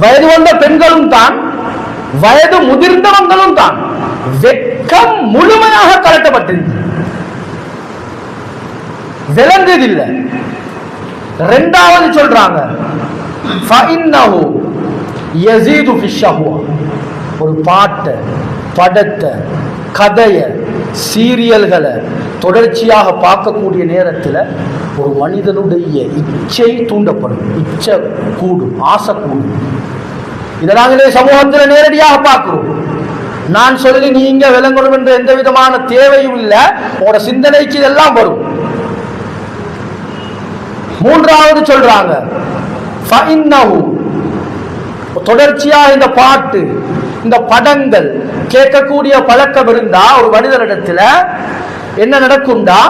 வயது வந்த பெண்களும் தான், வயது முதிர்ந்தவங்களும் தான். வெட்கம் முழுமையாக கலட்டப்பட்டிருக்கு, விளங்குதில்லை. இரண்டாவது சொல்றாங்க ஃபஇன்னஹு யஸீது ஃபிஷ்ஷஹ்வா. ஒரு பாட்டை, படத்தை, கதையை, சீரியல்களை தொடர்ச்சியாக பார்க்கக்கூடிய நேரத்தில் ஒரு மனிதனுடைய இச்சை தூண்டப்படும், இச்சை கூடும், ஆசை கூடும். இதை நாங்களே சமூகத்தில் நேரடியாக பார்க்கிறோம். நான் சொல்லி நீங்க விளங்கணும் என்ற எந்த விதமான தேவையும் இல்லை. உங்களோட சிந்தனைக்கு இதெல்லாம் வரும். மூன்றாவது சொல்றாங்க ஃபஇன்னஹு, தொடர்ச்சியாக இந்த பாட்டு, இந்த படங்கள் கேட்கக்கூடிய பழக்கம் இருந்தா ஒரு மனிதனிடத்துல என்ன நடக்கும்டா,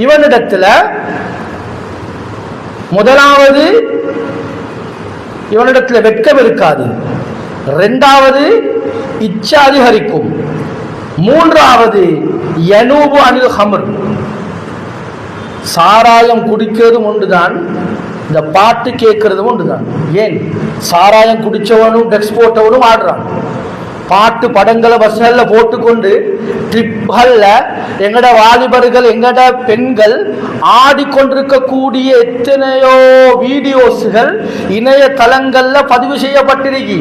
இவனிடத்துல முதலாவது இவனிடத்துல வெட்கம் இருக்காது, இரண்டாவது இச்சை அதிகரிக்கும், மூன்றாவது யனூபு அனில் ஹம்ர், சாராயம் குடிக்கிறதும் ஒன்றுதான், இந்த பாட்டு கேட்கறதும் ஒன்றுதான். ஏன் சாராயம் குடிச்சவனும் ட்ரக்ஸ் போட்டவனும் ஆடுறான், பாட்டு படங்களை பஸ்ல போட்டுக்கொண்டு ட்ரிப்கள்ல எங்கட வாலிபர்கள், எங்கட பெண்கள் ஆடிக்கொண்டிருக்கக்கூடிய எத்தனையோ வீடியோஸ்கள் இணையதளங்கள்ல பதிவு செய்யப்பட்டிருக்கி,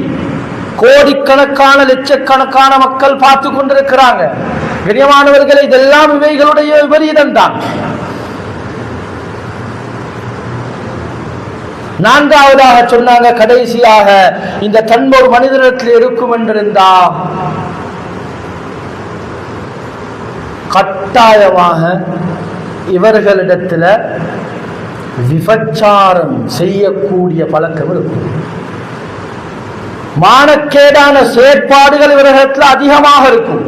கோடிக்கணக்கான லட்சக்கணக்கான மக்கள் பார்த்து கொண்டிருக்கிறாங்க. கண்ணியமானவர்களை, இதெல்லாம் இவைகளுடைய விபரீதம் தான். நான்காவதாக சொன்னாங்க, கடைசியாக இந்த தன்மை ஒரு மனிதனிடத்தில் இருக்கும் என்றிருந்தா கட்டாயமாக இவர்களிடத்தில் விபச்சாரம் செய்யக்கூடிய பழக்கம் இருக்கும். மானக்கேடான செயற்பாடுகள் இவர்களிடத்தில் அதிகமாக இருக்கும்.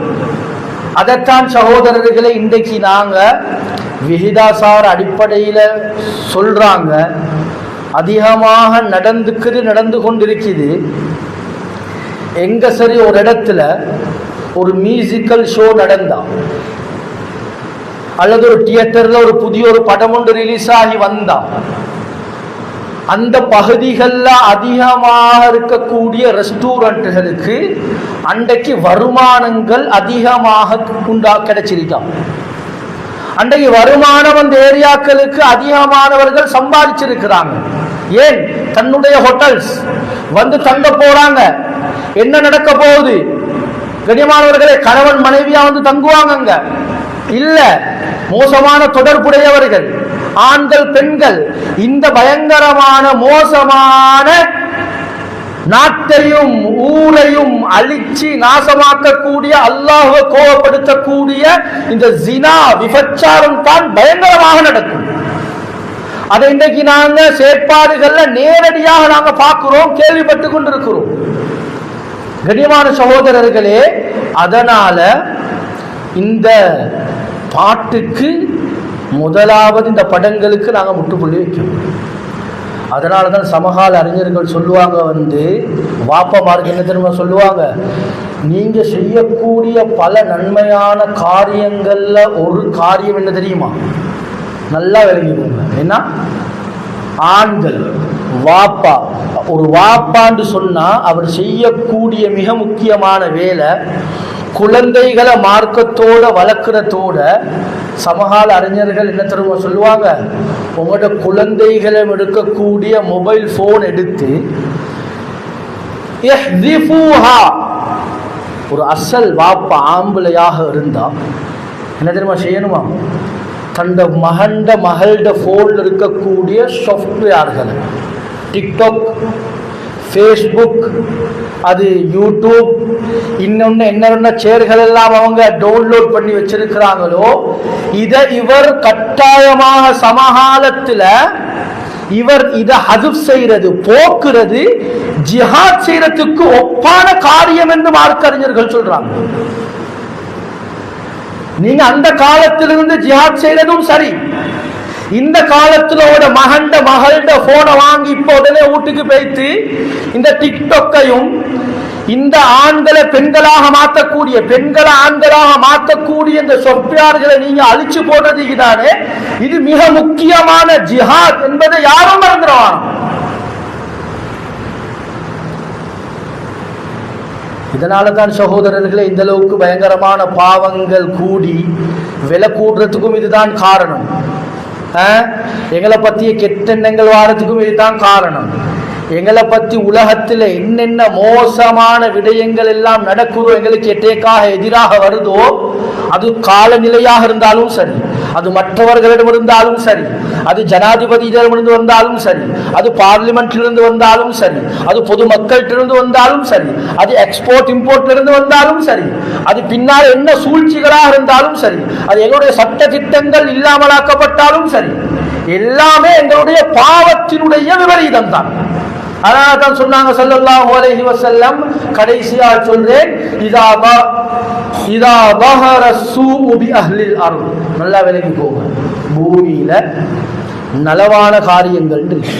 அதைத்தான் சகோதரர்களை இன்றைக்கு நாங்க விகிதாசார அடிப்படையில் சொல்றாங்க, அதிகமாக நடந்து கொண்டிருக்குது. எங்க சரி ஒரு இடத்துல ஒரு மியூசிக்கல் ஷோ நடந்தா, அல்லது ஒரு தியேட்டர்ல ஒரு புதிய ஒரு படம் ஒன்று ரிலீஸ் ஆகி வந்தா, அந்த பகுதிகளில் அதிகமாக இருக்கக்கூடிய ரெஸ்டாரண்ட்டுகளுக்கு அன்றைக்கு வருமானங்கள் அதிகமாக கிடைச்சிருக்கான். அன்றைக்கு வருமானம் அந்த ஏரியாக்களுக்கு அதிகமானவர்கள் சம்பாதிச்சிருக்கிறாங்க. ஏன்? தன்னுடைய ஹோட்டல்ஸ் வந்து தங்க போறாங்க. என்ன நடக்க போகுது? கண்ணியமானவர்களே, கணவன் மனைவியா வந்து தங்குவாங்க இல்ல, மோசமான தொடர்புடையவர்கள், ஆண்கள் பெண்கள், இந்த பயங்கரமான மோசமான நாட்டையும் ஊரையும் அழிச்சு நாசமாக்கக்கூடிய, அல்லாஹ்வை கோபப்படுத்தக்கூடிய இந்த ஜினா விபச்சாரம் தான் பயங்கரமாக நடக்கும். அதை இன்றைக்கு நாங்க செயற்பாடுகள்ல நேரடியாக நாங்க பார்க்கிறோம், கேள்விப்பட்டு கொண்டிருக்கிறோம். கண்ணியமான சகோதரர்களே, அதனால இந்த பாட்டுக்கு முதலாவது இந்த படங்களுக்கு நாங்க முற்றுப்புள்ளி வைக்கணும். அதனால தான் சமகால அறிஞர்கள் சொல்லுவாங்க, வாப்பமாருக்கு என்ன தெரியுமா சொல்லுவாங்க, நீங்க செய்யக்கூடிய பல நன்மையான காரியங்கள்ல ஒரு காரியம் என்ன தெரியுமா? நல்லா விளங்கிக்கோங்க. என்ன? ஆண்கள் வாப்பா, ஒரு வாப்பான்னு சொன்னா அவர் செய்யக்கூடிய மிக முக்கியமான வேலை குழந்தைகளை மார்க்கத்தோட வளர்க்கிறதோட, சமகால அறிஞர்கள் என்ன தெரியுமா சொல்லுவாங்க, உங்களோட குழந்தைகளை எடுக்கக்கூடிய மொபைல் போன் எடுத்து ஒரு அசல் வாப்பா ஆம்பளையாக இருந்தா என்ன தெரியுமா செய்யணுமா? தந்த மகள்ட போன்ல இருக்கக்கூடிய சாஃப்ட்வேர்கள், டிக்டாக், ஃபேஸ்புக், அது யூடியூப், இன்னொன்னு என்னென்ன சேர்கள் எல்லாம் அவங்க டவுன்லோட் பண்ணி வச்சிருக்கிறாங்களோ, இதை இவர் கட்டாயமாக சமகாலத்தில் இவர் இதை ஹதுப் செய்யறது, போக்குறது, ஜிஹாத் செய்யறதுக்கு ஒப்பான காரியம் என்று மார்க்க அறிஞர்கள் சொல்றாங்க. நீங்க அந்த காலத்திலிருந்து ஜிஹாத் செய்யறதும் சரி, இந்த காலத்துல மகள்ட போனை வாங்கி இப்ப உடனே வீட்டுக்கு போய்த்து இந்த டிக்டாக்கையும் இந்த ஆண்களை பெண்களாக மாற்றக்கூடிய, பெண்களை ஆண்களாக மாற்றக்கூடிய இந்த சொற்பியார்களை நீங்க அழிச்சு போடுறதுக்கு தானே இது மிக முக்கியமான ஜிஹாத் என்பதை யாரும் மறந்துடுவாங்க. இதனால தான் சகோதரர்களே இந்த அளவுக்கு பயங்கரமான பாவங்கள் கூடி விலை கூடுறதுக்கும் இதுதான் காரணம். எங்களை பற்றிய கெட்டெண்ணங்கள் வாரத்துக்கும் இதுதான் காரணம். எங்களை பற்றி உலகத்தில் என்னென்ன மோசமான விடயங்கள் எல்லாம் நடக்குதோ, எங்களுக்கு எட்டேக்காக எதிராக வருதோ, அது காலநிலையாக இருந்தாலும் சரி, அது மற்றவர்களிடம் இருந்தாலும் சரி, அது ஜனாதிபதியிடமிருந்து வந்தாலும் சரி, அது பார்லிமெண்ட்டிலிருந்து வந்தாலும் சரி, அது பொதுமக்களிலிருந்து வந்தாலும் சரி, அது எக்ஸ்போர்ட் இம்போர்ட்லிருந்து வந்தாலும் சரி, அது பின்னால் என்ன சூழ்ச்சிகளாக இருந்தாலும் சரி, அது எங்களுடைய சட்ட திட்டங்கள் இல்லாமலாக்கப்பட்டாலும் சரி, எல்லாமே எங்களுடைய பாவத்தினுடைய விபரீதம் தான். அதனால தான் சொன்னாங்க ஸல்லல்லாஹு அலைஹி வஸல்லம், கடைசியா சொல்றேன், இதா பஹர ஸூஉ பி அஹ்லில் அர்த், நல்லா விலகி போங்க, பூமியில நலவான காரியங்கள் இருக்கு.